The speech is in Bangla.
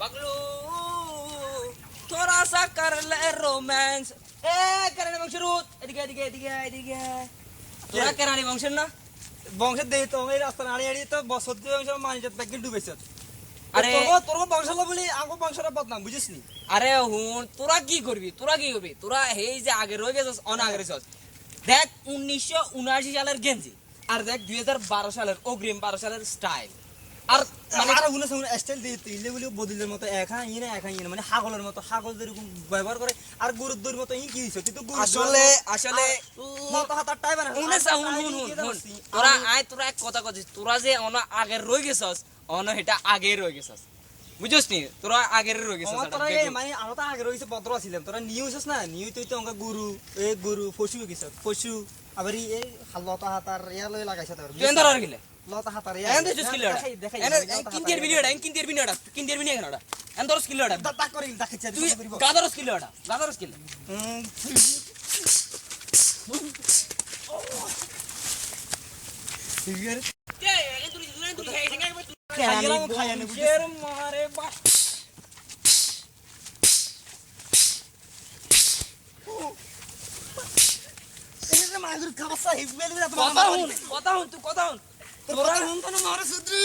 पगलू थोड़ा सा कर ले रोमांस ए कराने बंश रूट এদিকে তোরা কেরানি বংশের না বংশের দেই তো এই রাস্তা নাড়ি আড়ি তো বছর দিয়ে বংশের মানিজত ব্যাগিল ডুবেছ আরে তোর বংশলা বলি আগো বংশের বদনাম বুঝিস নি আরে হুন তোরা কি করবি তোরা এই যে আগে রয়ে গেছস অনাগে রয়েছস দেখ 1979 সালের গেঞ্জি আর দেখ 2012 সালের অগ্রিম 12 সালের স্টাইল আর মানে আর হুনে সঙ্গে স্টাইল দিয়ে তিলে বলি বদলের মতো একা ইনে মানে হাগলের মতো হাগল যেরকম ব্যবহার করে আর গরুর মতো ই কি হইছে তুই তো আসলে মত হাতার টাই বানা হুন তোরা এক কথা কইছিস তোরা যে অন আগের রয়ে গেছস অন এটা আগে রয়ে গেছস বুঝছস নি তোরা আগের রয়ে গেছস তোরা মানে আমরা তো আগে রইছে ভদ্র ছিলাম তোরা নিউজস না নিউ তুই তো অঙ্কা গরু পশু গেছস পশু আবার এই লতা হাতার ইয়া লই লাগাইছ তোর কেন আর গিলে লতা হাতার এন তো স্কিল কিনতের ভিডিওটা এন তোর স্কিল ওটা দাতা করিল দেখাইছ তুই গাদার স্কিল ওটা গাদার স্কিল ফিগার কে এই তুই খাইয়া নে শের মারে বাস এটা মাইদুর খাবাসা হিববেল না কথা হুন তোরা তোরা হুন তো না মারে সুদ্রি